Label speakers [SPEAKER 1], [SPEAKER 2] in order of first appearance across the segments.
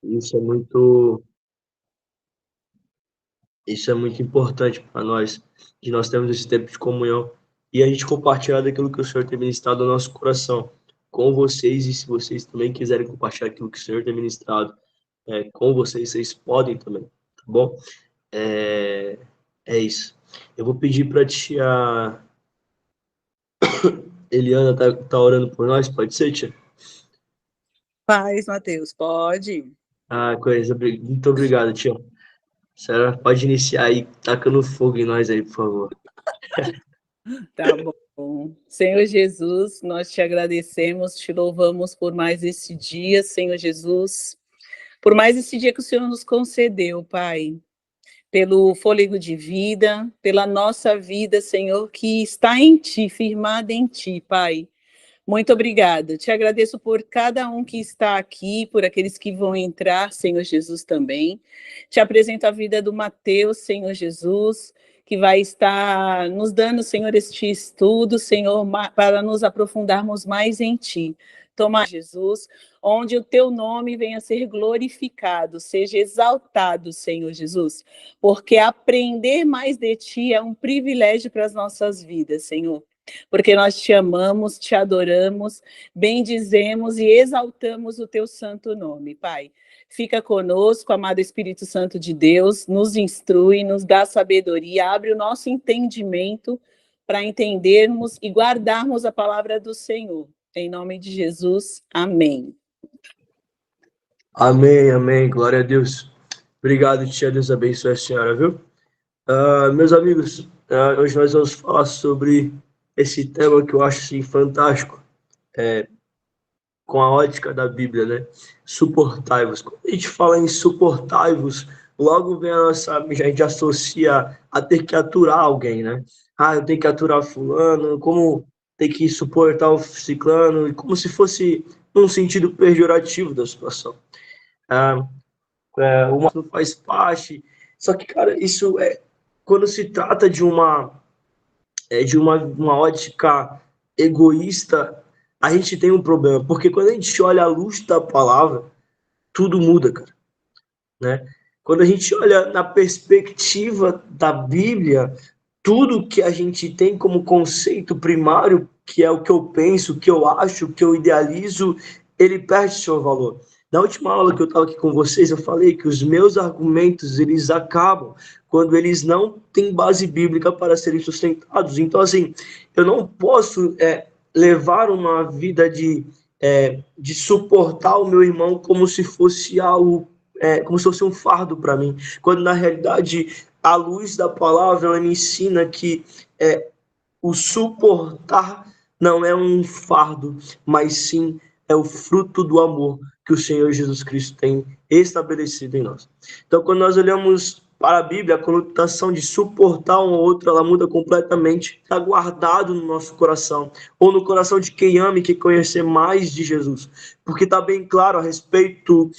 [SPEAKER 1] Isso é muito, isso é muito importante para nós, que nós temos esse tempo de comunhão e a gente compartilhar daquilo que o Senhor tem ministrado no nosso coração com vocês, e se vocês também quiserem compartilhar aquilo que o Senhor tem ministrado com vocês, vocês podem também, tá bom? É, é isso. Eu vou pedir para a tia Eliana tá orando por nós, pode ser, tia?
[SPEAKER 2] Paz, Mateus, pode.
[SPEAKER 1] Ah, coisa, muito obrigado, tia. Senhora, pode iniciar aí, tacando fogo em nós aí, por favor.
[SPEAKER 2] Tá bom. Senhor Jesus, nós te agradecemos, te louvamos por mais esse dia, Senhor Jesus, por mais esse dia que o Senhor nos concedeu, Pai, pelo fôlego de vida, pela nossa vida, Senhor, que está em Ti, firmada em Ti, Pai. Muito obrigada. Te agradeço por cada um que está aqui, por aqueles que vão entrar, Senhor Jesus, também. Te apresento a vida do Mateus, Senhor Jesus, que vai estar nos dando, Senhor, este estudo, Senhor, para nos aprofundarmos mais em Ti. Toma, Jesus, onde o Teu nome venha a ser glorificado, seja exaltado, Senhor Jesus, porque aprender mais de Ti é um privilégio para as nossas vidas, Senhor. Porque nós te amamos, te adoramos, bendizemos e exaltamos o teu santo nome, Pai. Fica conosco, amado Espírito Santo de Deus, nos instrui, nos dá sabedoria, abre o nosso entendimento para entendermos e guardarmos a palavra do Senhor. Em nome de Jesus, amém.
[SPEAKER 1] Amém, amém, glória a Deus. Obrigado, tia, Deus abençoe a senhora, viu? Meus amigos, hoje nós vamos falar sobre esse tema que eu acho assim, fantástico, com a ótica da Bíblia, né? Suportai-vos. Quando a gente fala em suportai-vos, logo vem a nossa, a gente associa a ter que aturar alguém, né? Ah, eu tenho que aturar fulano, como ter que suportar o ciclano, e como se fosse um sentido pejorativo da situação. Ah, o mundo faz parte. Só que, cara, isso quando se trata de uma ótica egoísta, a gente tem um problema, porque quando a gente olha a luz da palavra, tudo muda, cara, né? Quando a gente olha na perspectiva da Bíblia, tudo que a gente tem como conceito primário, que é o que eu penso, o que eu acho, o que eu idealizo, ele perde seu valor. Na última aula que eu estava aqui com vocês, eu falei que os meus argumentos, eles acabam quando eles não têm base bíblica para serem sustentados. Então, assim, eu não posso levar uma vida de suportar o meu irmão como se fosse algo, como se fosse um fardo para mim, quando na realidade a luz da palavra ela me ensina que o suportar não é um fardo, mas sim é o fruto do amor que o Senhor Jesus Cristo tem estabelecido em nós. Então, quando nós olhamos para a Bíblia, a conotação de suportar um ou outro, ela muda completamente, está guardado no nosso coração, ou no coração de quem ama e quer conhecer mais de Jesus, porque está bem claro a respeito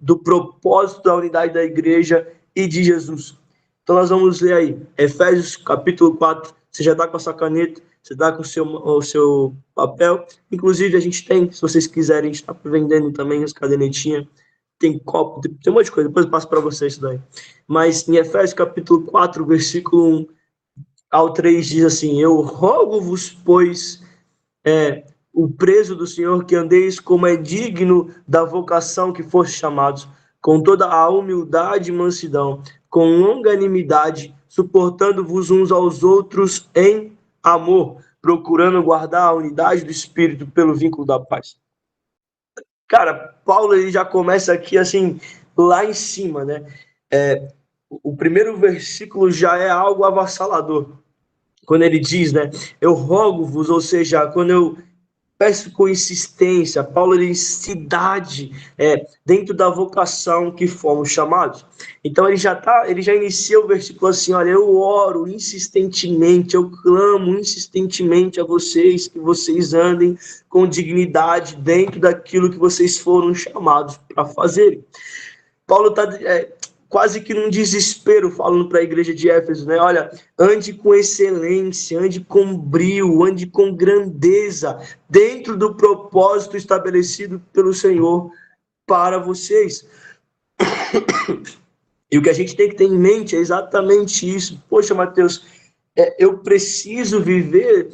[SPEAKER 1] do propósito da unidade da igreja e de Jesus. Então nós vamos ler aí, Efésios capítulo 4, você já está com a sua caneta, você está com o seu papel, inclusive a gente tem, se vocês quiserem, a gente está vendendo também as cadernetinhas, tem copo, tem um monte de coisa, depois eu passo para vocês isso daí. Mas em Efésios capítulo 4, versículo 1 ao 3 diz assim, eu rogo-vos, pois, o preso do Senhor, que andeis como é digno da vocação que foste chamados, com toda a humildade e mansidão, com longanimidade, suportando-vos uns aos outros em amor, procurando guardar a unidade do Espírito pelo vínculo da paz. Cara, Paulo ele já começa aqui assim, lá em cima, né? O primeiro versículo já é algo avassalador. Quando ele diz, né? Eu rogo-vos, ou seja, quando eu peço com insistência, Paulo ele cidade dentro da vocação que fomos chamados. Então ele já inicia o versículo assim, olha, eu oro insistentemente, eu clamo insistentemente a vocês que vocês andem com dignidade dentro daquilo que vocês foram chamados para fazerem. Paulo está quase que num desespero falando para a igreja de Éfeso, né? Olha, ande com excelência, ande com brio, ande com grandeza, dentro do propósito estabelecido pelo Senhor para vocês. E o que a gente tem que ter em mente é exatamente isso. Poxa, Mateus, eu preciso viver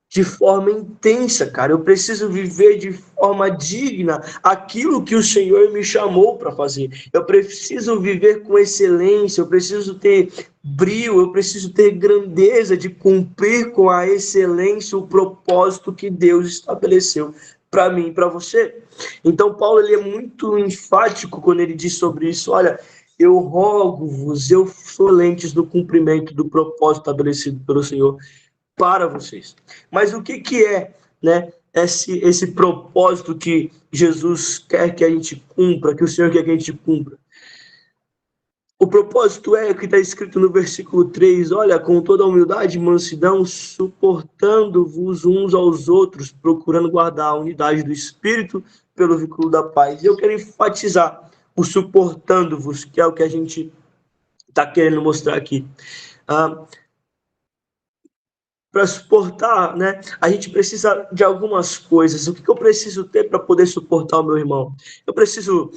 [SPEAKER 1] de forma intensa, cara. Eu preciso viver de forma digna aquilo que o Senhor me chamou para fazer. Eu preciso viver com excelência, eu preciso ter brio, eu preciso ter grandeza de cumprir com a excelência o propósito que Deus estabeleceu para mim e para você. Então, Paulo ele é muito enfático quando ele diz sobre isso. Olha, eu rogo-vos, eu sou lentes do cumprimento do propósito estabelecido pelo Senhor para vocês. Mas o que é, né, esse propósito que Jesus quer que a gente cumpra, que o Senhor quer que a gente cumpra? O propósito é o que está escrito no versículo 3, olha, com toda a humildade e mansidão, suportando-vos uns aos outros, procurando guardar a unidade do Espírito pelo vínculo da paz. E eu quero enfatizar o suportando-vos, que é o que a gente está querendo mostrar aqui. Para suportar, né, a gente precisa de algumas coisas. O que eu preciso ter para poder suportar o meu irmão? Eu preciso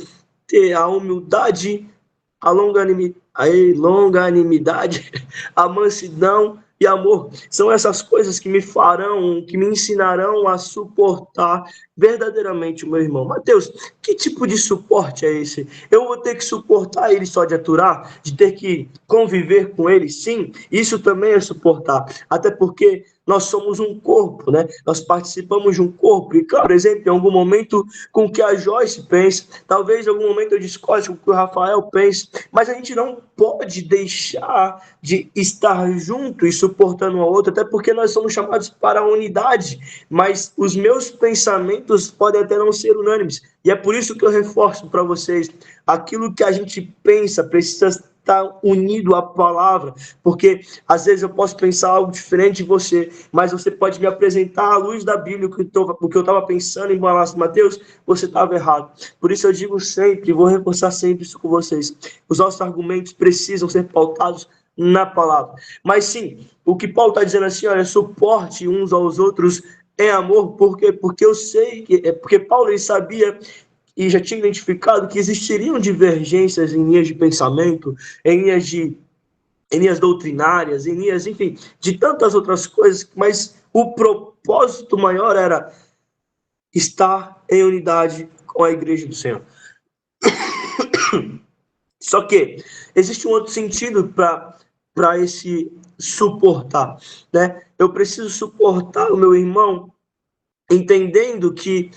[SPEAKER 1] ter a humildade, a longanimidade, a mansidão e amor. São essas coisas que me farão, que me ensinarão a suportar verdadeiramente o meu irmão. Mateus, que tipo de suporte é esse? Eu vou ter que suportar ele só de aturar? De ter que conviver com ele? Sim, isso também é suportar. Até porque nós somos um corpo, né? Nós participamos de um corpo. E, claro, por exemplo, em algum momento com o que a Joyce pensa, talvez em algum momento eu discorde com o que o Rafael pensa, mas a gente não pode deixar de estar junto e suportando um ao outro, até porque nós somos chamados para a unidade, mas os meus pensamentos podem até não ser unânimes. E é por isso que eu reforço para vocês, aquilo que a gente pensa precisa estar unido à palavra, porque às vezes eu posso pensar algo diferente de você, mas você pode me apresentar à luz da Bíblia o que eu estava pensando em Malachi, Mateus, você estava errado. Por isso eu digo sempre, vou reforçar sempre isso com vocês, os nossos argumentos precisam ser pautados na palavra. Mas sim, o que Paulo está dizendo assim, olha, suporte uns aos outros em amor, por quê? Porque eu sei que porque Paulo ele sabia e já tinha identificado que existiriam divergências em linhas de pensamento, em linhas doutrinárias, em linhas, enfim, de tantas outras coisas, mas o propósito maior era estar em unidade com a igreja do Senhor. Só que existe um outro sentido para esse suportar, né? Eu preciso suportar o meu irmão entendendo que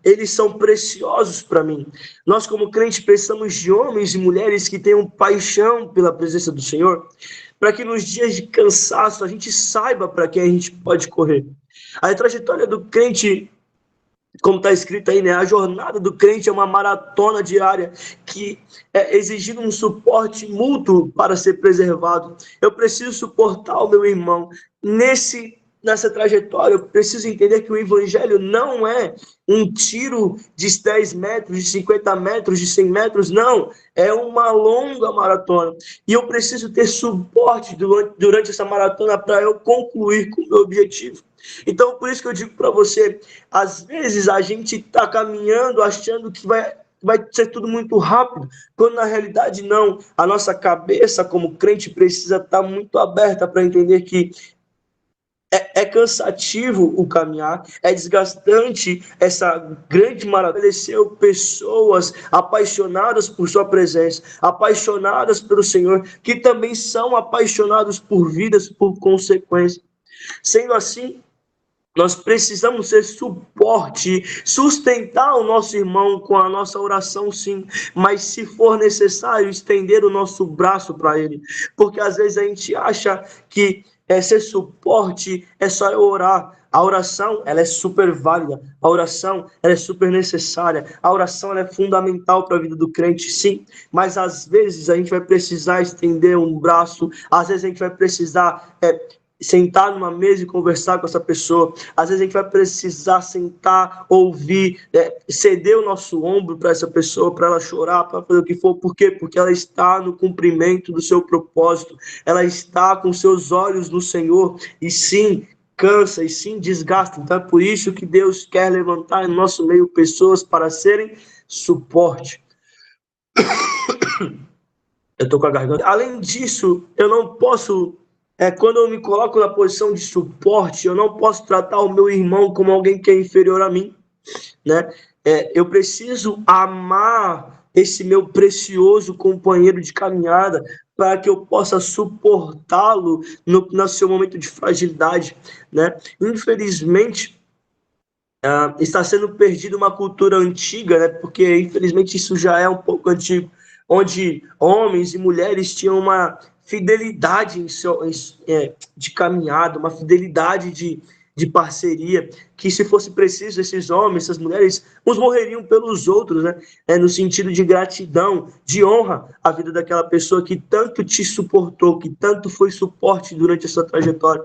[SPEAKER 1] eles são preciosos para mim. Nós, como crentes, precisamos de homens e mulheres que tenham paixão pela presença do Senhor, para que nos dias de cansaço a gente saiba para quem a gente pode correr. A trajetória do crente, como está escrito aí, né? A jornada do crente é uma maratona diária que é exigindo um suporte mútuo para ser preservado. Eu preciso suportar o meu irmão nessa trajetória. Eu preciso entender que o evangelho não é um tiro de 10 metros, de 50 metros, de 100 metros, não. É uma longa maratona. E eu preciso ter suporte durante essa maratona para eu concluir com o meu objetivo. Então, por isso que eu digo para você, às vezes a gente está caminhando achando que vai ser tudo muito rápido, quando na realidade não. A nossa cabeça como crente precisa estar muito aberta para entender que é cansativo o caminhar, é desgastante essa grande maratona. Estabeleceu pessoas apaixonadas por sua presença, apaixonadas pelo Senhor, que também são apaixonados por vidas, por consequência. Sendo assim, nós precisamos ser suporte, sustentar o nosso irmão com a nossa oração, sim, mas se for necessário, estender o nosso braço para ele, porque às vezes a gente acha que ser suporte é só eu orar. A oração, ela é super válida, a oração, ela é super necessária, a oração, ela é fundamental para a vida do crente, sim, mas às vezes a gente vai precisar estender um braço, às vezes a gente vai precisar sentar numa mesa e conversar com essa pessoa. Às vezes a gente vai precisar sentar, ouvir, ceder o nosso ombro para essa pessoa, para ela chorar, para fazer o que for. Por quê? Porque ela está no cumprimento do seu propósito. Ela está com seus olhos no Senhor. E sim, cansa e sim desgasta. Então é por isso que Deus quer levantar em nosso meio pessoas para serem suporte. Eu tô com a garganta. Além disso, eu não posso, quando eu me coloco na posição de suporte, eu não posso tratar o meu irmão como alguém que é inferior a mim, né? Eu preciso amar esse meu precioso companheiro de caminhada para que eu possa suportá-lo no seu momento de fragilidade, né? Infelizmente, está sendo perdida uma cultura antiga, né? Porque infelizmente isso já é um pouco antigo, onde homens e mulheres tinham uma fidelidade de caminhada, uma fidelidade de parceria, que se fosse preciso, esses homens, essas mulheres, uns morreriam pelos outros, né? No sentido de gratidão, de honra à vida daquela pessoa que tanto te suportou, que tanto foi suporte durante a sua trajetória.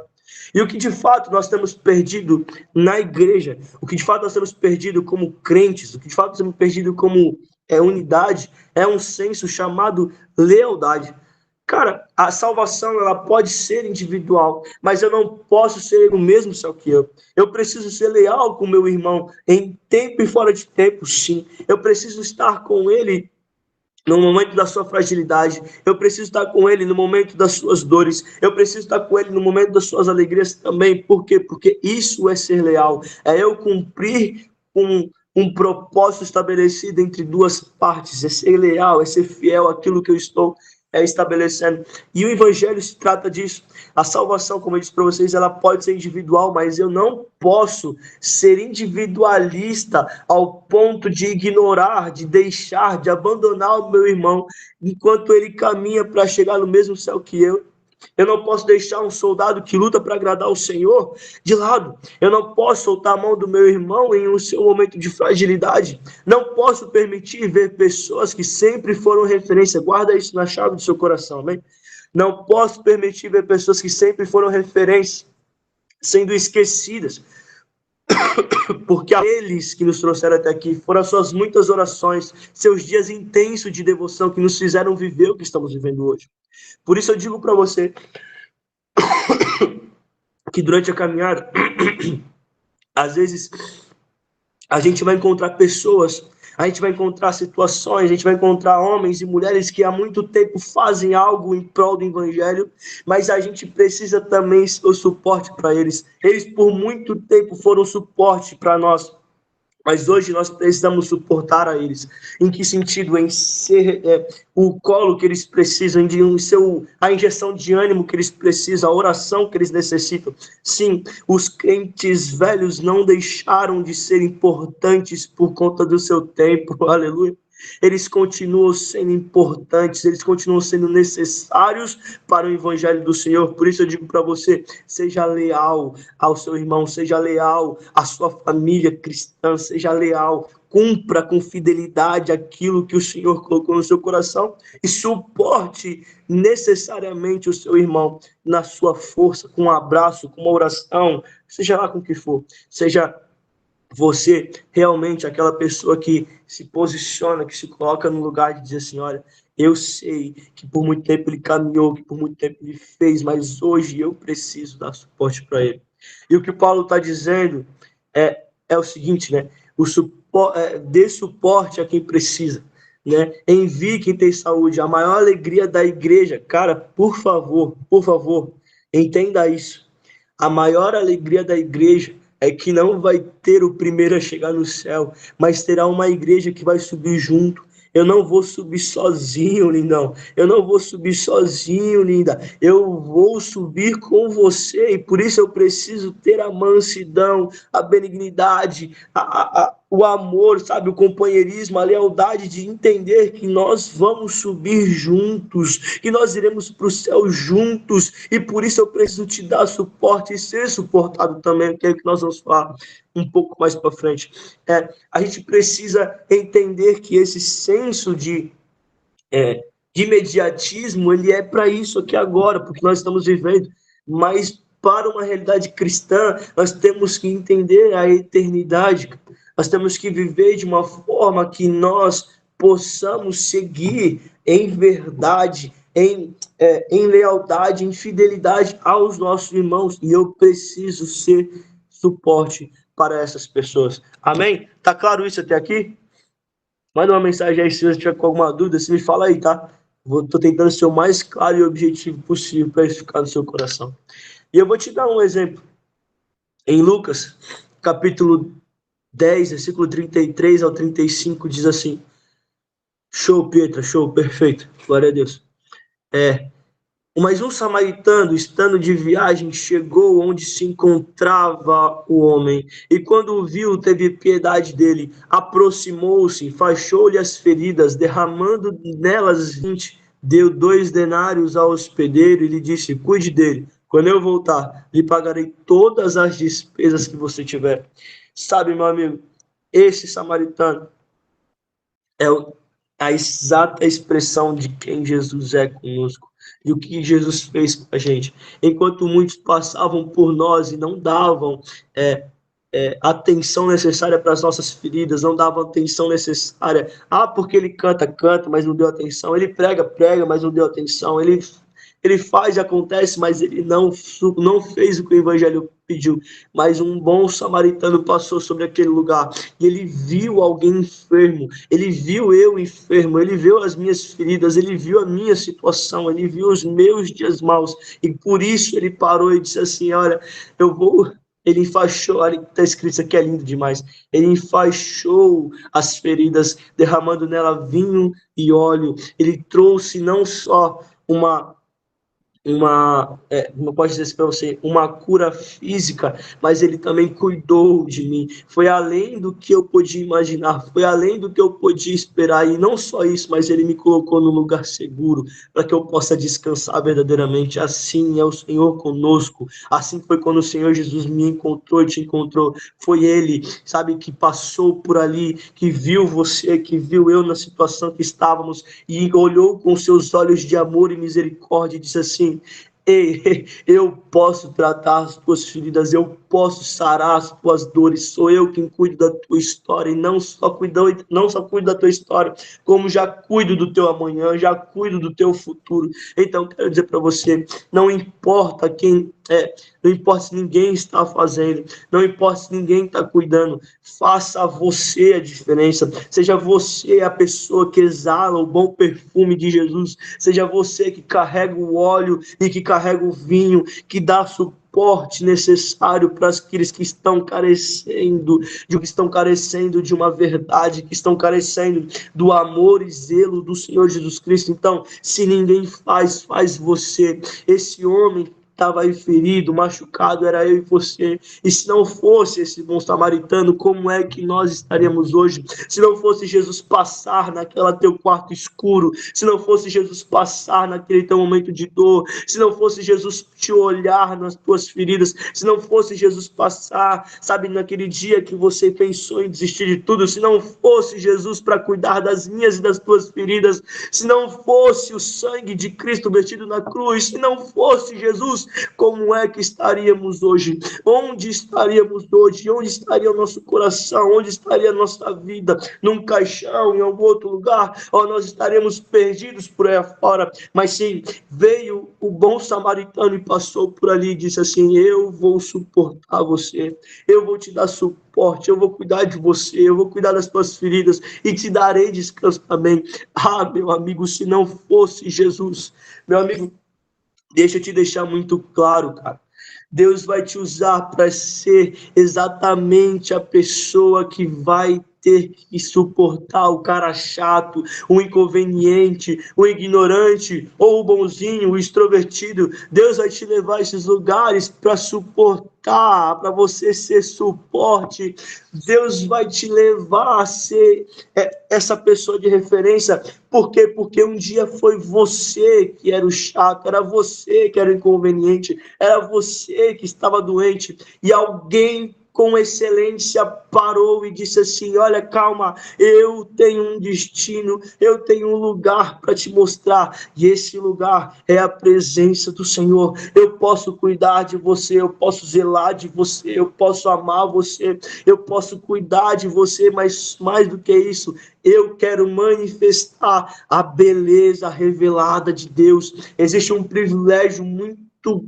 [SPEAKER 1] E o que de fato nós temos perdido na igreja, o que de fato nós temos perdido como crentes, o que de fato nós temos perdido como unidade, é um senso chamado lealdade. Cara, a salvação ela pode ser individual, mas eu não posso ser o mesmo só que eu. Eu preciso ser leal com o meu irmão em tempo e fora de tempo, sim. Eu preciso estar com ele no momento da sua fragilidade, eu preciso estar com ele no momento das suas dores, eu preciso estar com ele no momento das suas alegrias também. Por quê? Porque isso é ser leal, é eu cumprir um propósito estabelecido entre duas partes, é ser leal, é ser fiel àquilo que eu estou estabelecendo. E o evangelho se trata disso. A salvação, como eu disse para vocês, ela pode ser individual, mas eu não posso ser individualista ao ponto de ignorar, de deixar, de abandonar o meu irmão enquanto ele caminha para chegar no mesmo céu que eu. Eu não posso deixar um soldado que luta para agradar o Senhor de lado. Eu não posso soltar a mão do meu irmão em um seu momento de fragilidade. Não posso permitir ver pessoas que sempre foram referência. Guarda isso na chave do seu coração, amém? Não posso permitir ver pessoas que sempre foram referência sendo esquecidas. Porque eles que nos trouxeram até aqui foram as suas muitas orações, seus dias intensos de devoção que nos fizeram viver o que estamos vivendo hoje. Por isso eu digo para você que durante a caminhada, às vezes, a gente vai encontrar pessoas, a gente vai encontrar situações, a gente vai encontrar homens e mulheres que há muito tempo fazem algo em prol do evangelho, mas a gente precisa também ser o suporte para eles. Eles por muito tempo foram suporte para nós. Mas hoje nós precisamos suportar a eles. Em que sentido? Em ser o colo que eles precisam, em ser a injeção de ânimo que eles precisam, a oração que eles necessitam. Sim, os crentes velhos não deixaram de ser importantes por conta do seu tempo. Aleluia. Eles continuam sendo importantes, eles continuam sendo necessários para o evangelho do Senhor. Por isso eu digo para você, seja leal ao seu irmão, seja leal à sua família cristã, seja leal, cumpra com fidelidade aquilo que o Senhor colocou no seu coração e suporte necessariamente o seu irmão na sua força, com um abraço, com uma oração, seja lá com o que for, seja você realmente aquela pessoa que se posiciona, que se coloca no lugar de dizer assim, olha, eu sei que por muito tempo ele caminhou, que por muito tempo ele fez, mas hoje eu preciso dar suporte para ele. E o que o Paulo está dizendo é o seguinte, né? Dê suporte a quem precisa, né? Envie quem tem saúde. A maior alegria da igreja, cara, por favor, entenda isso. A maior alegria da igreja é que não vai ter o primeiro a chegar no céu, mas terá uma igreja que vai subir junto. Eu não vou subir sozinho, lindão. Eu não vou subir sozinho, linda. Eu vou subir com você e por isso eu preciso ter a mansidão, a benignidade, o amor, sabe, o companheirismo, a lealdade de entender que nós vamos subir juntos, que nós iremos para o céu juntos e por isso eu preciso te dar suporte e ser suportado também, que é o que nós vamos falar um pouco mais para frente. A gente precisa entender que esse senso de imediatismo, ele é para isso aqui agora, porque nós estamos vivendo, mas para uma realidade cristã, nós temos que entender a eternidade, nós temos que viver de uma forma que nós possamos seguir em verdade em lealdade, em fidelidade aos nossos irmãos, e eu preciso ser suporte para essas pessoas. Amém? Tá claro isso até aqui? Manda uma mensagem aí se você tiver com alguma dúvida, você me fala aí, tá? Tô tentando ser o mais claro e objetivo possível para isso ficar no seu coração. E eu vou te dar um exemplo. Em Lucas, capítulo 10, versículo 33 ao 35, diz assim: show, Pietra, show, perfeito, glória a Deus. Mas um samaritano, estando de viagem, chegou onde se encontrava o homem, e quando o viu, teve piedade dele, aproximou-se, enfaixou-lhe as feridas, derramando nelas 20, deu 2 denários ao hospedeiro e lhe disse: cuide dele, quando eu voltar, lhe pagarei todas as despesas que você tiver. Sabe, meu amigo, esse samaritano é a exata expressão de quem Jesus é conosco e o que Jesus fez com a gente. Enquanto muitos passavam por nós e não davam atenção necessária para as nossas feridas, não davam atenção necessária. Ah, porque ele canta, canta, mas não deu atenção. Ele prega, prega, mas não deu atenção. Ele faz e acontece, mas ele não fez o que o evangelho pediu. Mas um bom samaritano passou sobre aquele lugar e ele viu alguém enfermo, ele viu eu enfermo, ele viu as minhas feridas, ele viu a minha situação, ele viu os meus dias maus e por isso ele parou e disse assim: olha, eu vou. Ele enfaixou, olha, está escrito, isso aqui é lindo demais. Ele enfaixou as feridas, derramando nela vinho e óleo. Ele trouxe não só como eu posso dizer isso para você, uma cura física, mas ele também cuidou de mim. Foi além do que eu podia imaginar, foi além do que eu podia esperar. E não só isso, mas ele me colocou num lugar seguro para que eu possa descansar verdadeiramente. Assim é o Senhor conosco. Assim foi quando o Senhor Jesus me encontrou e te encontrou. Foi ele, sabe, que passou por ali, que viu você, que viu eu na situação que estávamos e olhou com seus olhos de amor e misericórdia e disse assim: ei, eu posso tratar as tuas feridas, eu posso sarar as tuas dores, sou eu quem cuido da tua história, e não só cuido da tua história, como já cuido do teu amanhã, já cuido do teu futuro. Então, quero dizer para você, não importa não importa se ninguém está fazendo, não importa se ninguém está cuidando, faça você a diferença, seja você a pessoa que exala o bom perfume de Jesus, seja você que carrega o óleo e que carrega o vinho, que dá suporte necessário para aqueles que estão carecendo de uma verdade, que estão carecendo do amor e zelo do Senhor Jesus Cristo. Então, se ninguém faz você. Esse homem estava aí ferido, machucado, era eu e você. E se não fosse esse bom samaritano, como é que nós estaríamos hoje? Se não fosse Jesus passar naquela teu quarto escuro, se não fosse Jesus passar naquele teu momento de dor, se não fosse Jesus te olhar nas tuas feridas, se não fosse Jesus passar, sabe, naquele dia que você pensou em desistir de tudo, se não fosse Jesus para cuidar das minhas e das tuas feridas, se não fosse o sangue de Cristo vertido na cruz, se não fosse Jesus, como é que estaríamos hoje? Onde estaríamos hoje? Onde estaria o nosso coração? Onde estaria a nossa vida? Num caixão, em algum outro lugar? Ou nós estaríamos perdidos por aí fora? Mas sim, veio o bom samaritano e passou por ali e disse assim: eu vou suportar você, eu vou te dar suporte, eu vou cuidar de você, eu vou cuidar das tuas feridas e te darei descanso também. Ah, meu amigo, se não fosse Jesus, meu amigo, deixa eu te deixar muito claro, cara. Deus vai te usar para ser exatamente a pessoa que vai ter que suportar o cara chato, o inconveniente, o ignorante, ou o bonzinho, o extrovertido. Deus vai te levar a esses lugares para suportar, para você ser suporte. Deus vai te levar a ser essa pessoa de referência. Por quê? Porque um dia foi você que era o chato, era você que era o inconveniente, era você que estava doente, e alguém com excelência, parou e disse assim: olha, calma, eu tenho um destino, eu tenho um lugar para te mostrar, e esse lugar é a presença do Senhor. Eu posso cuidar de você, eu posso zelar de você, eu posso amar você, eu posso cuidar de você, mas mais do que isso, eu quero manifestar a beleza revelada de Deus. Existe um privilégio muito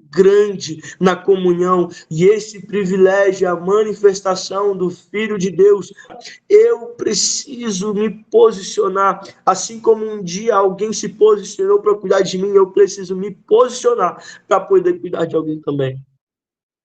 [SPEAKER 1] grande na comunhão, e esse privilégio é a manifestação do Filho de Deus. Eu preciso me posicionar, assim como um dia alguém se posicionou para cuidar de mim, eu preciso me posicionar para poder cuidar de alguém também.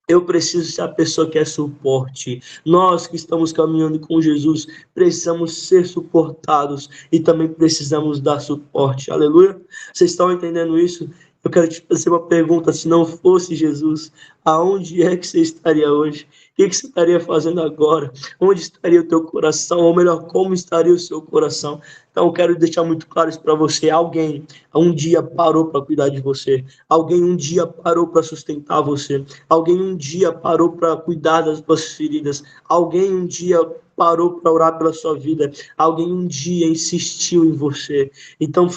[SPEAKER 1] Eu preciso ser a pessoa que é suporte. Nós que estamos caminhando com Jesus, precisamos ser suportados e também precisamos dar suporte. Aleluia? Vocês estão entendendo isso? Eu quero te fazer uma pergunta: se não fosse Jesus, aonde é que você estaria hoje? O que você estaria fazendo agora? Onde estaria o teu coração? Ou melhor, como estaria o seu coração? Então, eu quero deixar muito claro isso para você. Alguém um dia parou para cuidar de você. Alguém um dia parou para sustentar você. Alguém um dia parou para cuidar das suas feridas. Alguém um dia parou para orar pela sua vida. Alguém um dia insistiu em você. Então,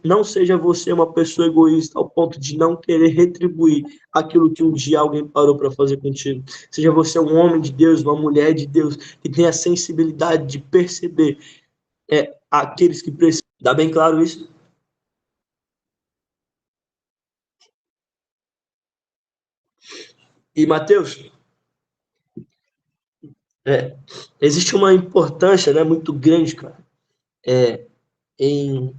[SPEAKER 1] não seja você uma pessoa egoísta ao ponto de não querer retribuir aquilo que um dia alguém parou para fazer contigo. Seja você um homem de Deus, uma mulher de Deus, que tenha a sensibilidade de perceber aqueles que precisam. Dá bem claro isso? E, Mateus, existe uma importância, né, muito grande, cara, em,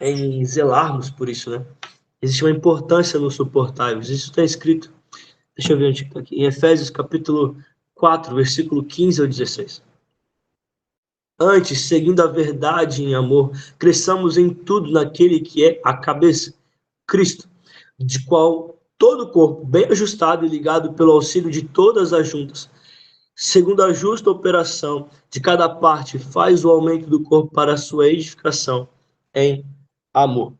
[SPEAKER 1] em zelarmos por isso, né? Existe uma importância no suportarmos. Isso está escrito, deixa eu ver onde está aqui, em Efésios capítulo 4, versículo 15 ao 16. Antes, seguindo a verdade em amor, cresçamos em tudo naquele que é a cabeça, Cristo, de qual todo o corpo, bem ajustado e ligado pelo auxílio de todas as juntas, segundo a justa operação de cada parte, faz o aumento do corpo para a sua edificação em amor.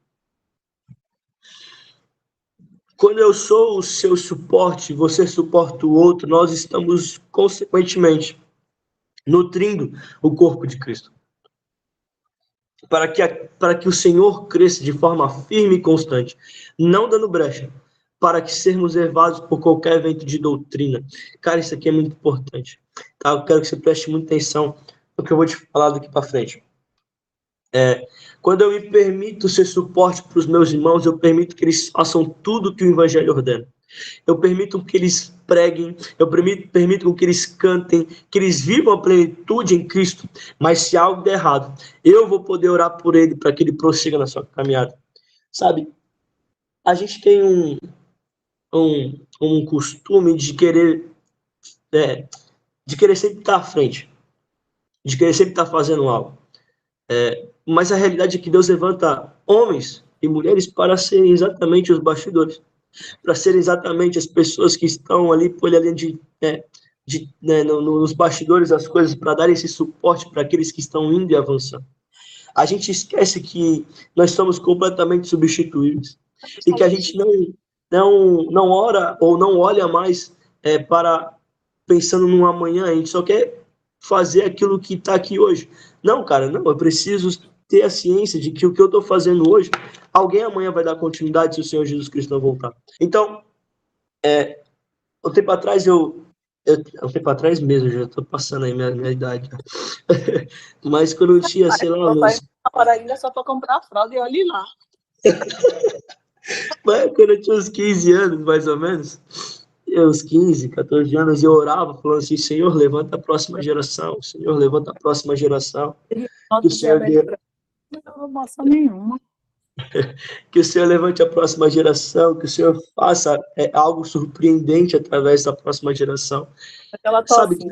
[SPEAKER 1] Quando eu sou o seu suporte, você suporta o outro, nós estamos, consequentemente, nutrindo o corpo de Cristo. Para que o Senhor cresça de forma firme e constante, não dando brecha, para que sermos levados por qualquer vento de doutrina. Cara, isso aqui é muito importante. Tá? Eu quero que você preste muita atenção no que eu vou te falar daqui para frente. Quando eu me permito ser suporte para os meus irmãos, eu permito que eles façam tudo que o Evangelho ordena. Eu permito que eles preguem, eu permito que eles cantem, que eles vivam a plenitude em Cristo. Mas se algo der errado, eu vou poder orar por ele para que ele prossiga na sua caminhada. Sabe, a gente tem um costume de querer sempre estar à frente, de querer sempre estar fazendo algo. Mas a realidade é que Deus levanta homens e mulheres para serem exatamente os bastidores, para serem exatamente as pessoas que estão ali por ali nos bastidores das coisas, para dar esse suporte para aqueles que estão indo e avançando. A gente esquece que nós somos completamente substituíveis e que a gente não ora ou não olha mais para pensando no amanhã, a gente só quer fazer aquilo que está aqui hoje. Não, cara, não, eu preciso ter a ciência de que o que eu estou fazendo hoje, alguém amanhã vai dar continuidade se o Senhor Jesus Cristo não voltar. Então, um tempo atrás um tempo atrás mesmo, já estou passando aí minha idade. Mas quando eu tinha, sei lá,
[SPEAKER 2] agora ainda só para comprar a fralda e olhe lá.
[SPEAKER 1] Mas quando eu tinha uns 15 anos, mais ou menos, uns 15, 14 anos, eu orava falando assim: Senhor, levanta a próxima geração, Senhor, levanta a próxima geração. Que o Senhor
[SPEAKER 2] não passa nenhuma.
[SPEAKER 1] Que o Senhor levante a próxima geração, que o Senhor faça algo surpreendente através da próxima geração. Sabe que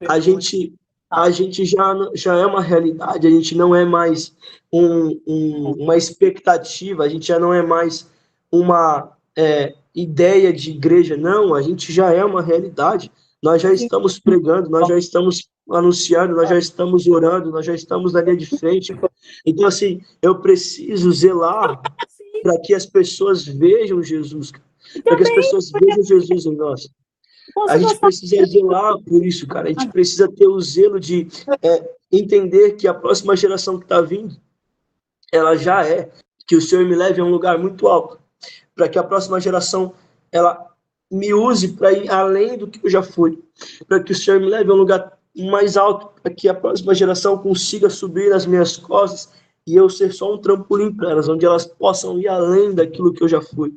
[SPEAKER 1] a gente já é uma realidade, a gente não é mais uma expectativa, a gente já não é mais uma ideia de igreja, não, a gente já é uma realidade. Nós já estamos pregando, nós já estamos anunciando, nós já estamos orando, nós já estamos na linha de frente. Então, assim, eu preciso zelar para que as pessoas vejam Jesus, para que as pessoas vejam Jesus em nós. A gente precisa zelar por isso, cara. A gente precisa ter o zelo de entender que a próxima geração que está vindo, ela já é, que o Senhor me leve a um lugar muito alto, para que a próxima geração, ela me use para ir além do que eu já fui, para que o Senhor me leve a um lugar mais alto, para que a próxima geração consiga subir nas minhas costas e eu ser só um trampolim para elas, onde elas possam ir além daquilo que eu já fui.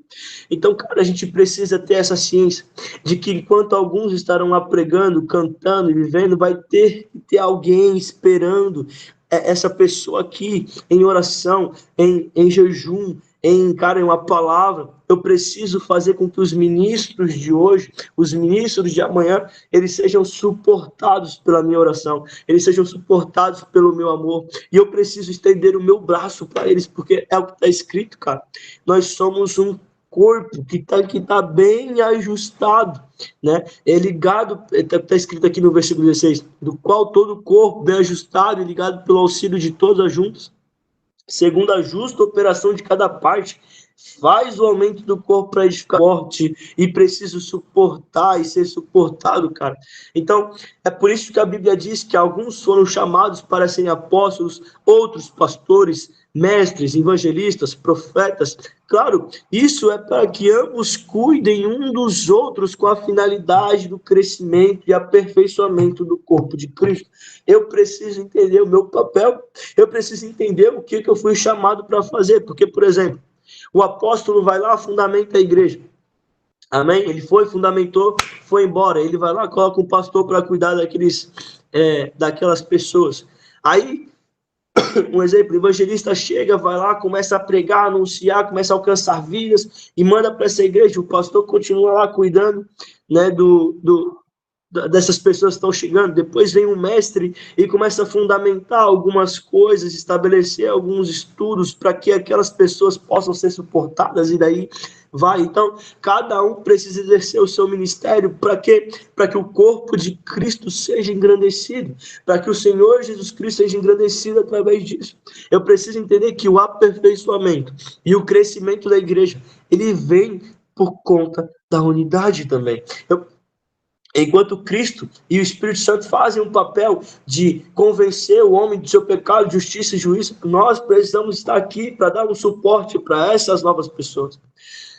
[SPEAKER 1] Então, cara, a gente precisa ter essa ciência de que enquanto alguns estarão lá pregando, cantando e vivendo, vai ter alguém esperando essa pessoa aqui em oração, em jejum, em uma palavra. Eu preciso fazer com que os ministros de hoje, os ministros de amanhã, eles sejam suportados pela minha oração, eles sejam suportados pelo meu amor, e eu preciso estender o meu braço para eles, porque é o que está escrito, cara. Nós somos um corpo que tá bem ajustado, né? É ligado, tá escrito aqui no versículo 16, do qual todo o corpo bem ajustado e ligado pelo auxílio de todas as juntas, segundo a justa operação de cada parte, faz o aumento do corpo para edificar forte e preciso suportar e ser suportado, cara. Então, é por isso que a Bíblia diz que alguns foram chamados para serem apóstolos, outros pastores, mestres, evangelistas, profetas. Claro, isso é para que ambos cuidem um dos outros com a finalidade do crescimento e aperfeiçoamento do corpo de Cristo. Eu preciso entender o meu papel, eu preciso entender o que eu fui chamado para fazer, porque, por exemplo, o apóstolo vai lá, fundamenta a igreja. Amém? Ele foi, fundamentou, foi embora. Ele vai lá, coloca um pastor para cuidar daquelas pessoas. Aí, um exemplo, o evangelista chega, vai lá, começa a pregar, anunciar, começa a alcançar vidas e manda para essa igreja. O pastor continua lá cuidando, né, dessas pessoas que estão chegando. Depois vem um mestre e começa a fundamentar algumas coisas, estabelecer alguns estudos para que aquelas pessoas possam ser suportadas, e daí vai. Então, cada um precisa exercer o seu ministério para quê? Para que o corpo de Cristo seja engrandecido, para que o Senhor Jesus Cristo seja engrandecido através disso. Eu preciso entender que o aperfeiçoamento e o crescimento da igreja, ele vem por conta da unidade também. Enquanto Cristo e o Espírito Santo fazem um papel de convencer o homem do seu pecado, justiça e juízo, nós precisamos estar aqui para dar um suporte para essas novas pessoas.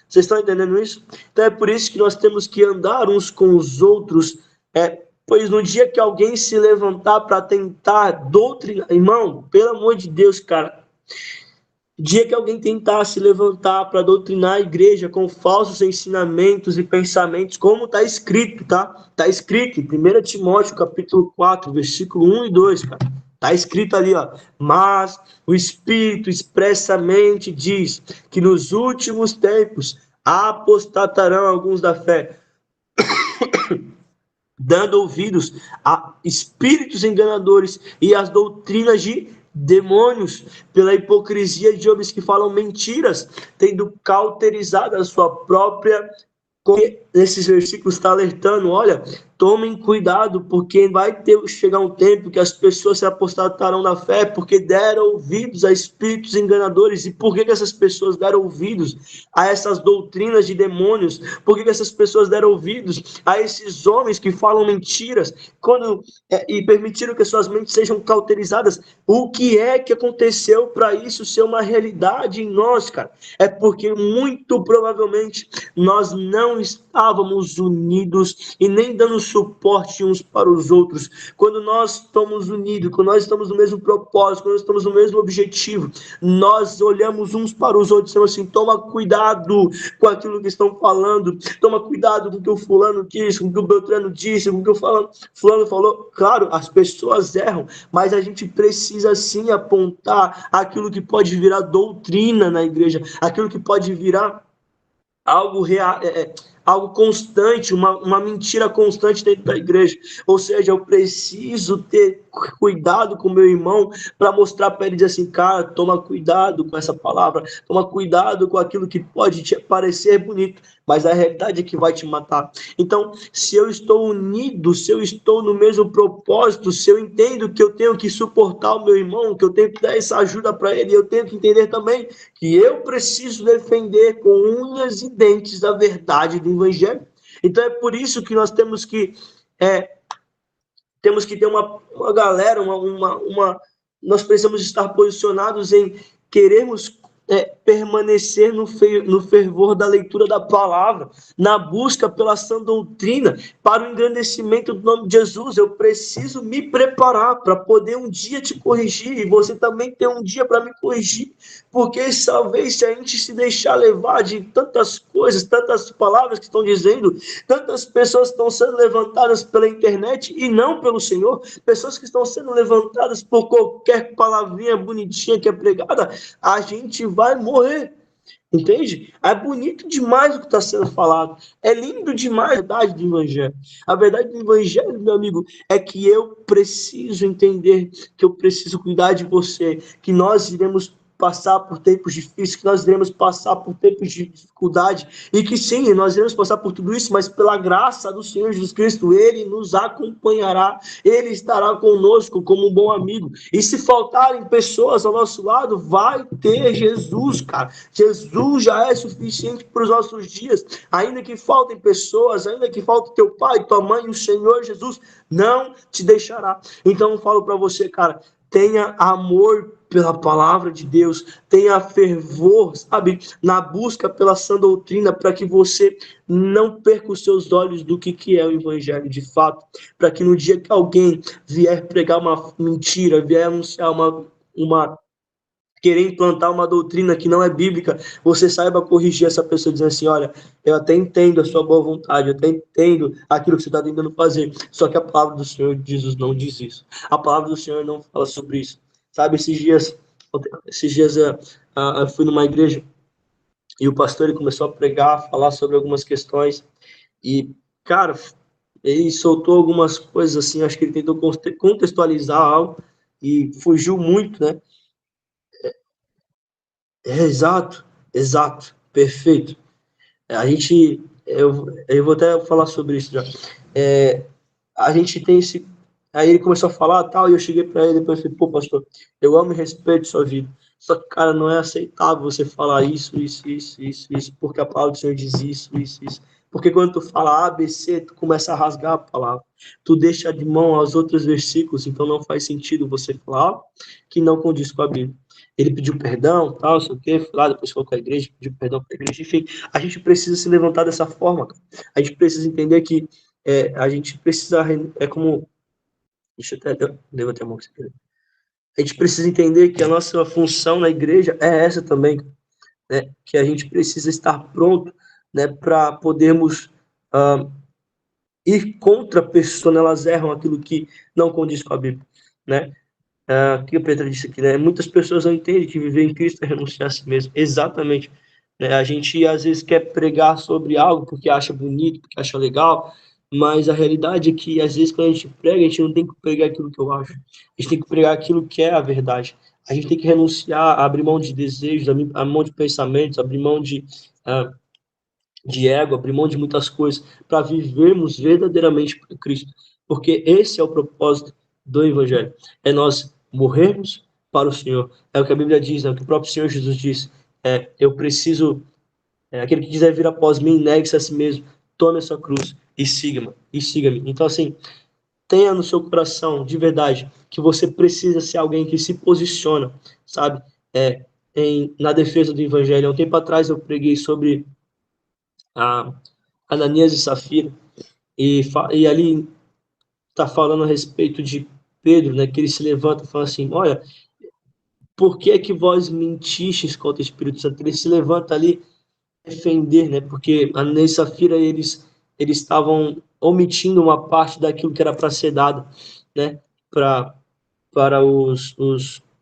[SPEAKER 1] Vocês estão entendendo isso? Então é por isso que nós temos que andar uns com os outros, pois no dia que alguém se levantar para tentar doutrinar, irmão, pelo amor de Deus, cara, dia que alguém tentar se levantar para doutrinar a igreja com falsos ensinamentos e pensamentos, como está escrito, tá? Está escrito em 1 Timóteo, capítulo 4, versículo 1 e 2, cara. Está escrito ali, ó. Mas o Espírito expressamente diz que nos últimos tempos apostatarão alguns da fé, dando ouvidos a espíritos enganadores e às doutrinas de demônios, pela hipocrisia de homens que falam mentiras, tendo cauterizado a sua própria. Esses versículos está alertando, olha, tomem cuidado, porque vai chegar um tempo que as pessoas se apostatarão da fé, porque deram ouvidos a espíritos enganadores. E por que essas pessoas deram ouvidos a essas doutrinas de demônios? Por que essas pessoas deram ouvidos a esses homens que falam mentiras, e permitiram que suas mentes sejam cauterizadas? O que é que aconteceu para isso ser uma realidade em nós, cara? É porque muito provavelmente nós não estávamos unidos e nem dando suporte uns para os outros. Quando nós estamos unidos, quando nós estamos no mesmo propósito, quando nós estamos no mesmo objetivo, nós olhamos uns para os outros e dizemos assim: toma cuidado com aquilo que estão falando, toma cuidado com o que o fulano disse, com o que o Beltrano disse, com o que o fulano falou. Claro, as pessoas erram, mas a gente precisa sim apontar aquilo que pode virar doutrina na igreja, aquilo que pode virar algo real, algo constante, uma mentira constante dentro da igreja. Ou seja, eu preciso ter cuidado com meu irmão para mostrar para ele, dizer assim: cara, toma cuidado com essa palavra, toma cuidado com aquilo que pode te parecer bonito, mas a realidade é que vai te matar. Então, se eu estou unido, se eu estou no mesmo propósito, se eu entendo que eu tenho que suportar o meu irmão, que eu tenho que dar essa ajuda para ele, eu tenho que entender também que eu preciso defender com unhas e dentes da verdade do Evangelho. Então é por isso que nós temos que ter uma galera, nós precisamos estar posicionados em queremos permanecer no fervor da leitura da palavra, na busca pela sã doutrina, para o engrandecimento do nome de Jesus. Eu preciso me preparar para poder um dia te corrigir, e você também ter um dia para me corrigir, porque talvez se a gente se deixar levar de tantas coisas, tantas palavras que estão dizendo, tantas pessoas que estão sendo levantadas pela internet e não pelo Senhor, pessoas que estão sendo levantadas por qualquer palavrinha bonitinha que é pregada, a gente vai morrer. Entende? É bonito demais o que está sendo falado. É lindo demais a verdade do Evangelho. A verdade do Evangelho, meu amigo, é que eu preciso entender, que eu preciso cuidar de você, que nós iremos passar por tempos difíceis, que nós iremos passar por tempos de dificuldade, e que sim, nós iremos passar por tudo isso, mas pela graça do Senhor Jesus Cristo, Ele nos acompanhará, Ele estará conosco como um bom amigo. E se faltarem pessoas ao nosso lado, vai ter Jesus, cara. Jesus já é suficiente para os nossos dias. Ainda que faltem pessoas, ainda que falte teu pai, tua mãe, o Senhor Jesus não te deixará. Então eu falo para você, cara, tenha amor pela palavra de Deus, tenha fervor, sabe, na busca pela sã doutrina, para que você não perca os seus olhos do que é o evangelho de fato, para que no dia que alguém vier pregar uma mentira, vier anunciar uma querer implantar uma doutrina que não é bíblica, você saiba corrigir essa pessoa, dizendo assim, olha, eu até entendo a sua boa vontade, eu até entendo aquilo que você está tentando fazer, só que a palavra do Senhor Jesus não diz isso. A palavra do Senhor não fala sobre isso. Sabe, esses dias eu fui numa igreja e o pastor ele começou a pregar, a falar sobre algumas questões e, cara, ele soltou algumas coisas assim, acho que ele tentou contextualizar algo e fugiu muito, né? Exato, exato, perfeito. Eu vou até falar sobre isso já. É, a gente tem esse. Aí ele começou a falar tal, e eu cheguei para ele depois e falei, pô, pastor, eu amo e respeito sua vida. Só que, cara, não é aceitável você falar isso, porque a palavra do Senhor diz isso. Porque quando tu fala A, B, C, tu começa a rasgar a palavra. Tu deixa de mão aos outros versículos, então não faz sentido você falar algo que não condiz com a Bíblia. Ele pediu perdão, tal, sei o quê, foi lá, depois foi com a igreja, pediu perdão para a igreja, enfim, a gente precisa se levantar dessa forma, cara. A gente precisa entender que a gente precisa, é como, deixa eu até levantar a mão aqui, a gente precisa entender que a nossa função na igreja é essa também, né? Que a gente precisa estar pronto, né, para podermos ir contra pessoas quando elas erram aquilo que não condiz com a Bíblia, né? O que a Petra disse aqui, né? Muitas pessoas não entendem que viver em Cristo é renunciar a si mesmo. Exatamente. Né? A gente às vezes quer pregar sobre algo porque acha bonito, porque acha legal, mas a realidade é que às vezes quando a gente prega, a gente não tem que pregar aquilo que eu acho. A gente tem que pregar aquilo que é a verdade. A gente tem que renunciar, abrir mão de desejos, abrir mão de pensamentos, abrir mão de ego, abrir mão de muitas coisas, para vivermos verdadeiramente por Cristo. Porque esse é o propósito do Evangelho. É nós morrermos para o Senhor. É o que a Bíblia diz, é o que o próprio Senhor Jesus diz. Eu preciso, aquele que quiser vir após mim, negue-se a si mesmo, tome a sua cruz e siga-me. E siga-me. Então, assim, tenha no seu coração, de verdade, que você precisa ser alguém que se posiciona, sabe, na defesa do Evangelho. Há um tempo atrás eu preguei sobre a Ananias e Safira, e ali está falando a respeito de Pedro, né, que ele se levanta e fala assim, olha, por que é que vós mentistes contra o Espírito Santo? Ele se levanta ali defender, né, porque Ananias e Safira, eles estavam omitindo uma parte daquilo que era para ser dado, né, para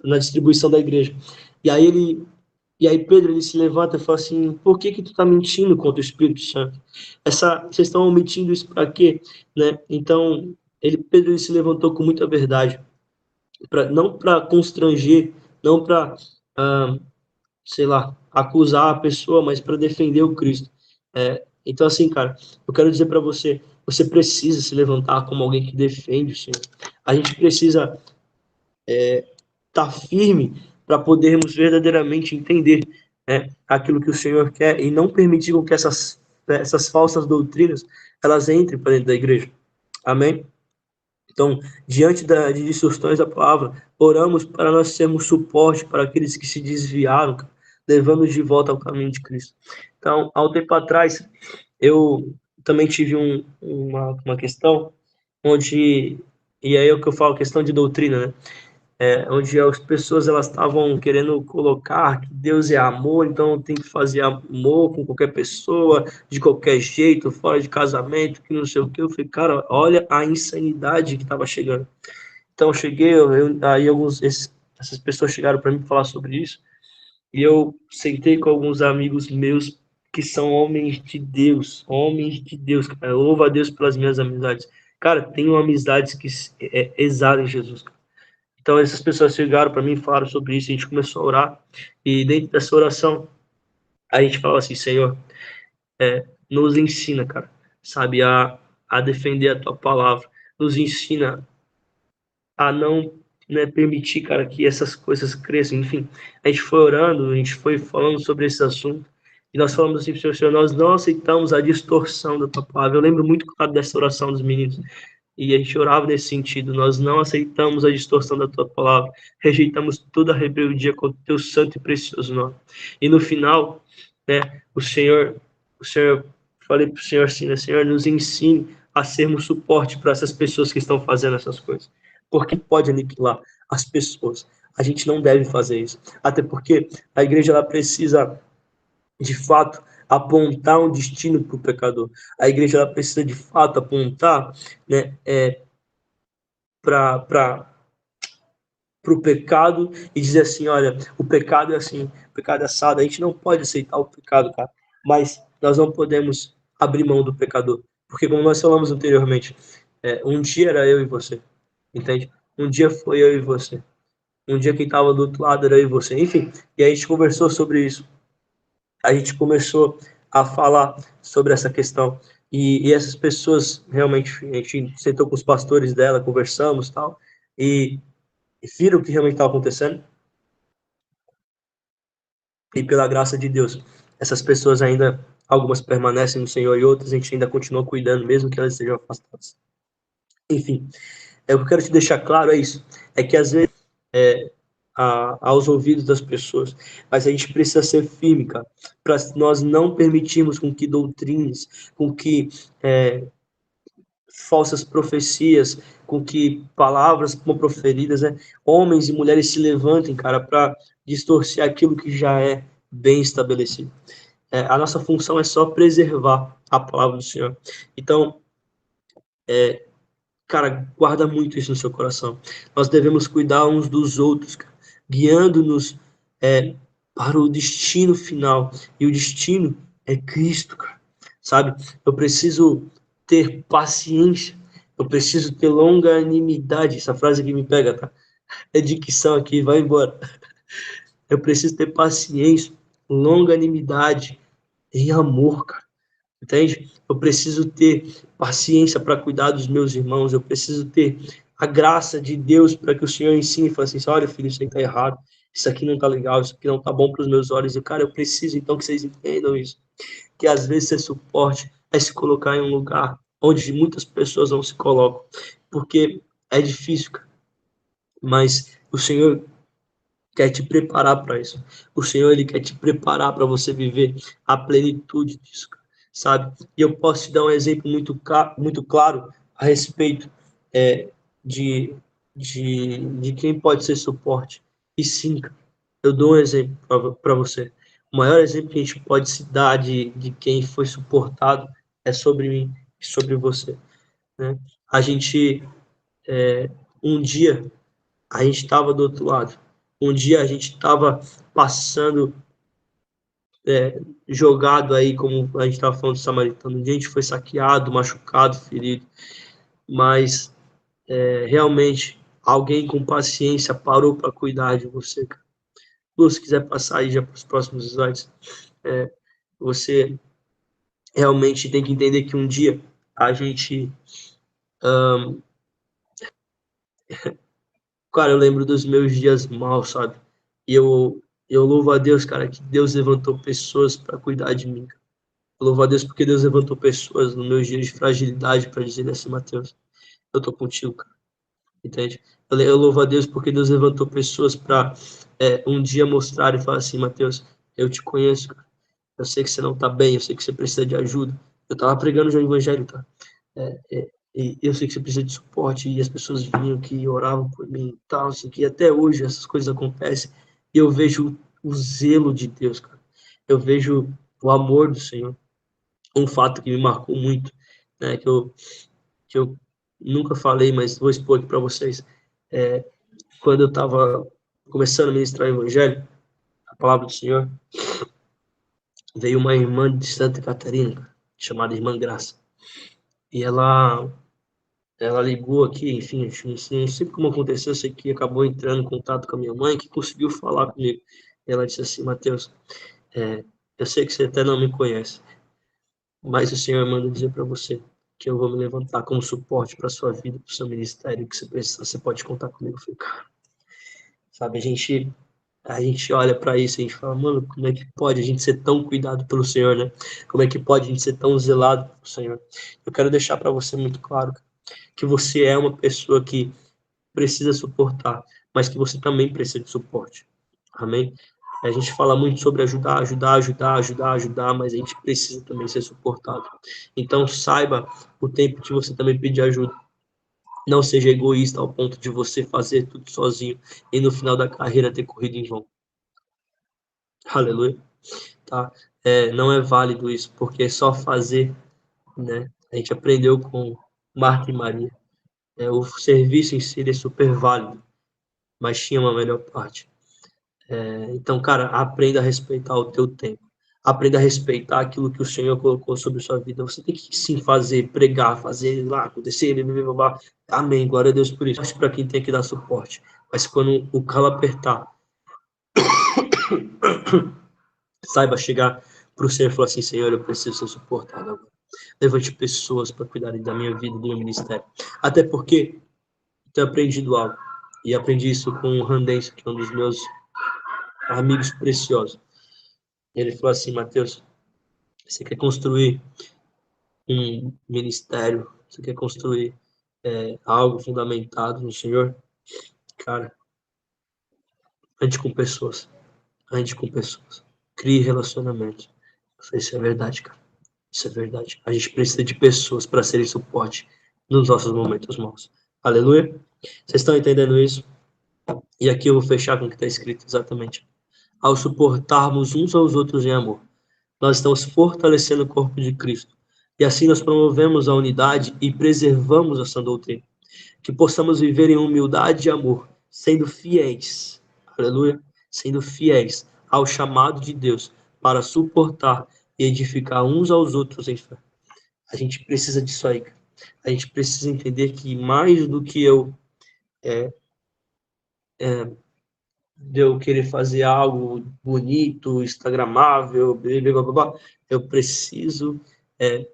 [SPEAKER 1] na distribuição da igreja. E aí Pedro ele se levanta e fala assim: por que tu tá mentindo contra o Espírito Santo? Vocês estão omitindo isso para quê, né? Então Pedro ele se levantou com muita verdade, não para constranger, não para sei lá, acusar a pessoa, mas para defender o Cristo. Então assim, cara, eu quero dizer para você, você precisa se levantar como alguém que defende o Senhor. A gente precisa estar firme para podermos verdadeiramente entender aquilo que o Senhor quer e não permitir com que essas né, essas falsas doutrinas, elas entrem para dentro da igreja. Amém? Então, diante de distorções da palavra, oramos para nós sermos suporte para aqueles que se desviaram, levando de volta ao caminho de Cristo. Então, há um tempo atrás, eu também tive uma questão onde, e aí é o que eu falo, questão de doutrina, né? Onde as pessoas elas estavam querendo colocar que Deus é amor, então tem que fazer amor com qualquer pessoa, de qualquer jeito, fora de casamento, que não sei o que. Eu falei, cara, olha a insanidade que estava chegando. Então eu cheguei, aí essas pessoas chegaram para mim falar sobre isso, e eu sentei com alguns amigos meus que são homens de Deus, cara. Eu louvo a Deus pelas minhas amizades. Cara, tenho amizades que exalem Jesus, cara. Então essas pessoas chegaram para mim e falaram sobre isso, a gente começou a orar, e dentro dessa oração, a gente fala assim, Senhor, nos ensina, cara, sabe, a defender a tua palavra, nos ensina a não, né, permitir, cara, que essas coisas cresçam, enfim, a gente foi orando, a gente foi falando sobre esse assunto, e nós falamos assim, Senhor, nós não aceitamos a distorção da tua palavra. Eu lembro muito claro dessa oração dos meninos, e a gente orava nesse sentido. Nós não aceitamos a distorção da tua palavra, rejeitamos toda a rebeldia contra o teu santo e precioso nome. E no final, né, o Senhor, falei para o Senhor assim, né, Senhor, nos ensine a sermos suporte para essas pessoas que estão fazendo essas coisas, porque pode aniquilar as pessoas. A gente não deve fazer isso, até porque a igreja ela precisa de fato apontar um destino para o pecador. A igreja ela precisa de fato apontar, né, para o pecado e dizer assim, olha, o pecado é assim, o pecado é assado. A gente não pode aceitar o pecado, cara, mas nós não podemos abrir mão do pecador, porque como nós falamos anteriormente, um dia era eu e você, entende? Um dia foi eu e você. Um dia quem estava do outro lado era eu e você. Enfim, e a gente conversou sobre isso. A gente começou a falar sobre essa questão. E essas pessoas, realmente, a gente sentou com os pastores dela, conversamos tal, e viram o que realmente estava acontecendo. E pela graça de Deus, essas pessoas ainda, algumas permanecem no Senhor e outras a gente ainda continua cuidando, mesmo que elas estejam afastadas. Enfim, o que eu quero te deixar claro é isso, é que às vezes aos ouvidos das pessoas, mas a gente precisa ser firme, cara, para nós não permitirmos com que doutrinas, com que falsas profecias, com que palavras como proferidas, né, homens e mulheres se levantem, cara, para distorcer aquilo que já é bem estabelecido. A nossa função é só preservar a palavra do Senhor. Então, cara, guarda muito isso no seu coração. Nós devemos cuidar uns dos outros, cara, guiando-nos para o destino final. E o destino é Cristo, cara. Sabe? Eu preciso ter paciência. Eu preciso ter longanimidade. Essa frase que me pega, tá? É dicção aqui, vai embora. Eu preciso ter paciência, longanimidade e amor, cara. Entende? Eu preciso ter paciência para cuidar dos meus irmãos, eu preciso ter a graça de Deus para que o Senhor ensine e fale assim, olha filho, isso aí está errado, isso aqui não está legal, isso aqui não está bom para os meus olhos, e cara, eu preciso então que vocês entendam isso, que às vezes ser suporte é se colocar em um lugar onde muitas pessoas não se colocam, porque é difícil, cara, mas o Senhor quer te preparar para isso. O Senhor, ele quer te preparar para você viver a plenitude disso, sabe? E eu posso te dar um exemplo muito claro a respeito de, de quem pode ser suporte. E sim, eu dou um exemplo para você. O maior exemplo que a gente pode se dar de quem foi suportado é sobre mim e sobre você, né? A gente, um dia, a gente estava do outro lado. Um dia a gente estava passando, jogado aí, como a gente estava falando do samaritano. Um dia a gente foi saqueado, machucado, ferido. Mas, realmente, alguém com paciência parou para cuidar de você, cara. Se quiser passar aí já para os próximos slides, você realmente tem que entender que um dia a gente. Cara, eu lembro dos meus dias mal, sabe? E eu louvo a Deus, cara, que Deus levantou pessoas para cuidar de mim. Eu louvo a Deus porque Deus levantou pessoas nos meus dias de fragilidade para dizer assim, Mateus, eu tô contigo, cara. Entende? Eu louvo a Deus porque Deus levantou pessoas para um dia mostrar e falar assim, Mateus, eu te conheço, cara. Eu sei que você não tá bem, eu sei que você precisa de ajuda. Eu tava pregando já o evangelho, tá? E eu sei que você precisa de suporte, e as pessoas vinham que oravam por mim e tal, assim, que até hoje essas coisas acontecem, e eu vejo o zelo de Deus, cara. Eu vejo o amor do Senhor. Um fato que me marcou muito, né, que eu nunca falei, mas vou expor aqui para vocês. Quando eu estava começando a ministrar o evangelho, a palavra do Senhor, veio uma irmã de Santa Catarina, chamada Irmã Graça. E ela ligou aqui, enfim, não sei como aconteceu, eu sei que acabou entrando em contato com a minha mãe, que conseguiu falar comigo. E ela disse assim, Mateus, eu sei que você até não me conhece, mas o Senhor manda dizer para você que eu vou me levantar como suporte para sua vida, para o seu ministério, que você precisar, você pode contar comigo. Eu falei, cara, sabe, a gente olha para isso e a gente fala, mano, como é que pode a gente ser tão cuidado pelo Senhor, né? Como é que pode a gente ser tão zelado pelo Senhor? Eu quero deixar para você muito claro que você é uma pessoa que precisa suportar, mas que você também precisa de suporte. Amém? A gente fala muito sobre ajudar, ajudar, ajudar, ajudar, ajudar, mas a gente precisa também ser suportado. Então saiba o tempo de você também pedir ajuda. Não seja egoísta ao ponto de você fazer tudo sozinho e no final da carreira ter corrido em vão. Aleluia. Tá? Não é válido isso, porque é só fazer, né? A gente aprendeu com Marta e Maria. O serviço em si é super válido, mas tinha uma melhor parte. Então, cara, aprenda a respeitar o teu tempo. Aprenda a respeitar aquilo que o Senhor colocou sobre a sua vida. Você tem que sim fazer, pregar, fazer lá acontecer, blá, blá, blá, blá. Amém. Glória a Deus por isso. Acho para quem tem que dar suporte. Mas quando o calo apertar, saiba chegar para o Senhor e falar assim: Senhor, eu preciso ser suportado agora. Levante pessoas para cuidarem da minha vida, do meu ministério. Até porque eu tenho aprendido algo. E aprendi isso com o Randense, que é um dos meus amigos preciosos. Ele falou assim: Mateus, você quer construir um ministério, você quer construir algo fundamentado no Senhor? Cara, ande com pessoas. Ande com pessoas. Crie relacionamentos. Isso é verdade, cara. Isso é verdade. A gente precisa de pessoas para serem suporte nos nossos momentos maus. Aleluia? Vocês estão entendendo isso? E aqui eu vou fechar com o que está escrito exatamente. Ao suportarmos uns aos outros em amor, nós estamos fortalecendo o corpo de Cristo. E assim nós promovemos a unidade e preservamos a sã doutrina. Que possamos viver em humildade e amor, sendo fiéis, aleluia, sendo fiéis ao chamado de Deus para suportar e edificar uns aos outros em fé. A gente precisa disso aí. A gente precisa entender que mais do que eu querer fazer algo bonito, instagramável, blá, blá, blá, eu preciso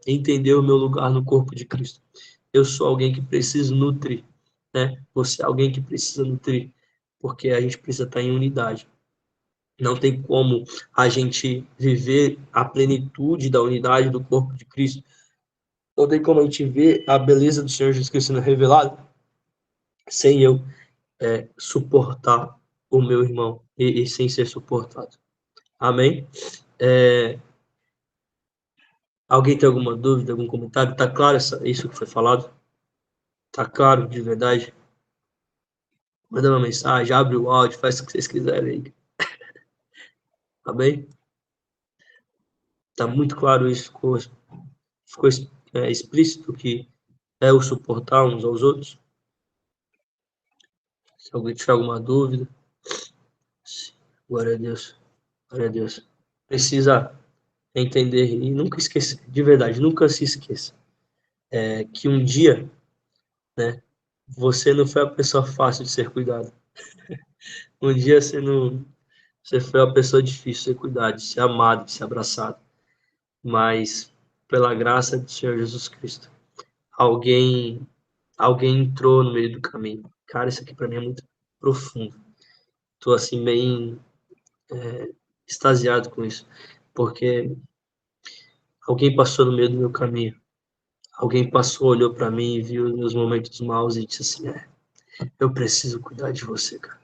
[SPEAKER 1] entender o meu lugar no corpo de Cristo. Eu sou alguém que precisa nutrir, né? Você é alguém que precisa nutrir, porque a gente precisa estar em unidade. Não tem como a gente viver a plenitude da unidade do corpo de Cristo. Não tem como a gente ver a beleza do Senhor Jesus Cristo sendo revelada sem eu suportar o meu irmão e sem ser suportado. Amém? É, alguém tem alguma dúvida, algum comentário? Tá claro isso que foi falado? Tá claro de verdade? Manda uma mensagem, abre o áudio, faz o que vocês quiserem aí. Amém? Tá muito claro isso, ficou explícito que é o suportar uns aos outros. Se alguém tiver alguma dúvida, glória a Deus, glória a Deus. Precisa entender e nunca esquecer, de verdade, nunca se esqueça, que um dia, né, você não foi a pessoa fácil de ser cuidado. Um dia você foi a pessoa difícil de ser cuidado, de ser amado, de ser abraçado. Mas pela graça do Senhor Jesus Cristo, alguém alguém entrou no meio do caminho. Cara, isso aqui para mim é muito profundo. Tô assim bem extasiado com isso, porque Alguém passou no meio do meu caminho. Alguém passou, olhou para mim e viu os meus momentos maus e disse assim, eu preciso cuidar de você, cara.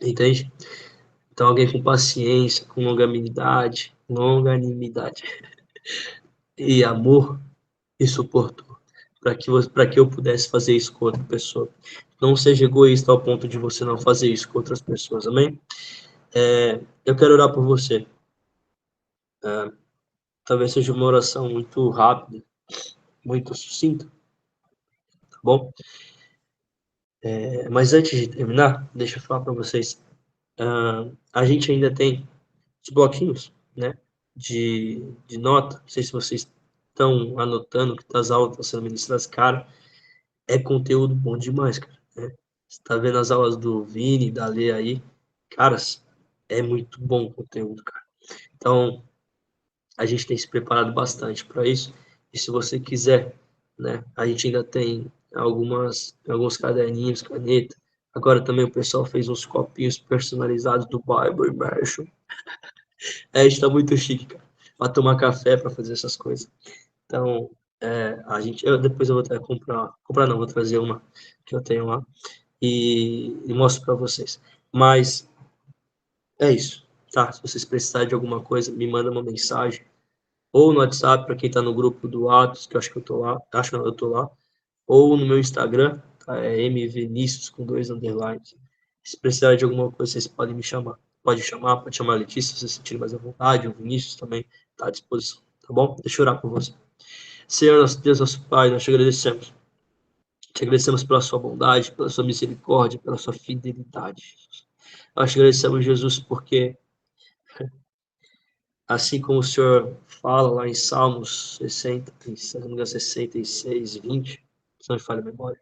[SPEAKER 1] Entende? Então, alguém com paciência, com longanimidade e amor e suportou, para que eu pudesse fazer isso com outra pessoa. Não seja egoísta ao ponto de você não fazer isso com outras pessoas, amém? Eu quero orar por você. Talvez seja uma oração muito rápida, muito sucinta, tá bom? Mas antes de terminar, deixa eu falar para vocês. A gente ainda tem os bloquinhos, né? De nota. Não sei se vocês estão anotando que as aulas estão sendo ministradas. Cara, é conteúdo bom demais, cara. Né? Você tá vendo as aulas do Vini, da Lê aí. Caras, é muito bom o conteúdo, cara. Então, a gente tem se preparado bastante para isso. E se você quiser, né, a gente ainda tem alguns caderninhos, caneta. Agora também o pessoal fez uns copinhos personalizados do Bible Immersion. A gente tá muito chique, cara, para tomar café, para fazer essas coisas. Então, depois eu vou até comprar não, vou trazer uma que eu tenho lá e mostro para vocês. Mas é isso, tá? Se vocês precisarem de alguma coisa, me manda uma mensagem ou no WhatsApp, para quem está no grupo do Atos, que eu acho que eu tô lá, acho que eu tô lá, ou no meu Instagram, tá? É mvinicius com 2 underlines. Se precisar de alguma coisa, vocês podem me chamar. Pode chamar a Letícia, se vocês sentirem mais à vontade, o Vinícius também está à disposição, tá bom? Deixa eu orar por você. Senhor, nosso Deus, nosso Pai, nós te agradecemos. Te agradecemos pela sua bondade, pela sua misericórdia, pela sua fidelidade. Nós te agradecemos, Jesus, porque assim como o Senhor fala lá em Salmos 60, se não me engano, 66, 20, se não me falha a memória,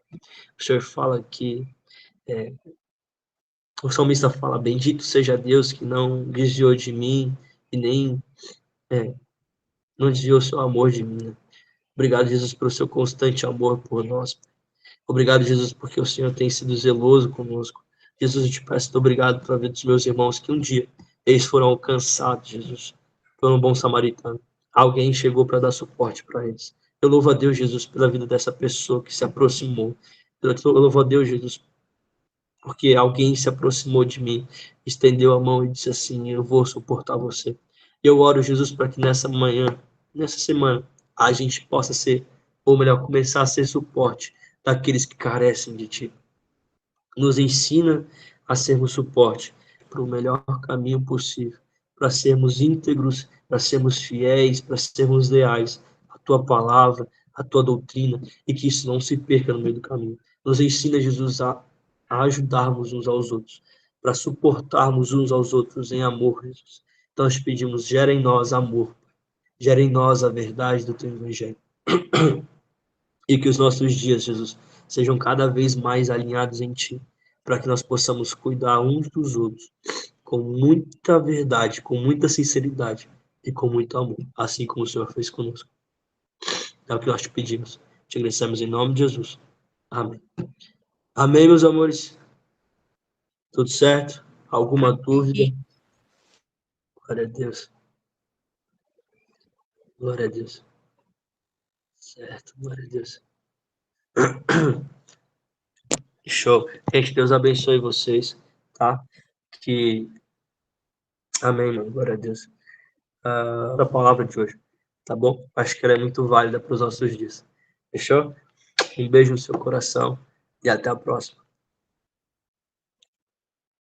[SPEAKER 1] o Senhor fala que, o salmista fala, bendito seja Deus que não desviou de mim e nem não desviou seu amor de mim. Né? Obrigado, Jesus, pelo seu constante amor por nós. Obrigado, Jesus, porque o Senhor tem sido zeloso conosco. Jesus, eu te peço obrigado pela vida dos meus irmãos, que um dia eles foram alcançados, Jesus, por um bom samaritano. Alguém chegou para dar suporte para eles. Eu louvo a Deus, Jesus, pela vida dessa pessoa que se aproximou. Eu louvo a Deus, Jesus, porque alguém se aproximou de mim, estendeu a mão e disse assim: eu vou suportar você. Eu oro, Jesus, para que nessa manhã, nessa semana, a gente possa ser, ou melhor, começar a ser suporte daqueles que carecem de ti. Nos ensina a sermos suporte para o melhor caminho possível, para sermos íntegros, para sermos fiéis, para sermos leais à tua palavra, à tua doutrina, e que isso não se perca no meio do caminho. Nos ensina, Jesus, a ajudarmos uns aos outros, para suportarmos uns aos outros em amor, Jesus. Então, nós pedimos, gera em nós amor, gera em nós a verdade do teu evangelho. E que os nossos dias, Jesus, sejam cada vez mais alinhados em Ti, para que nós possamos cuidar uns dos outros com muita verdade, com muita sinceridade e com muito amor, assim como o Senhor fez conosco. É o que nós te pedimos. Te agradecemos em nome de Jesus. Amém. Amém, meus amores. Tudo certo? Alguma dúvida? Glória a Deus. Glória a Deus. Certo, glória a Deus. Show. Gente, Deus abençoe vocês, tá? Que... Amém, mano. Glória a Deus. A palavra de hoje, tá bom? Acho que ela é muito válida para os nossos dias. Fechou? Um beijo no seu coração e até a próxima.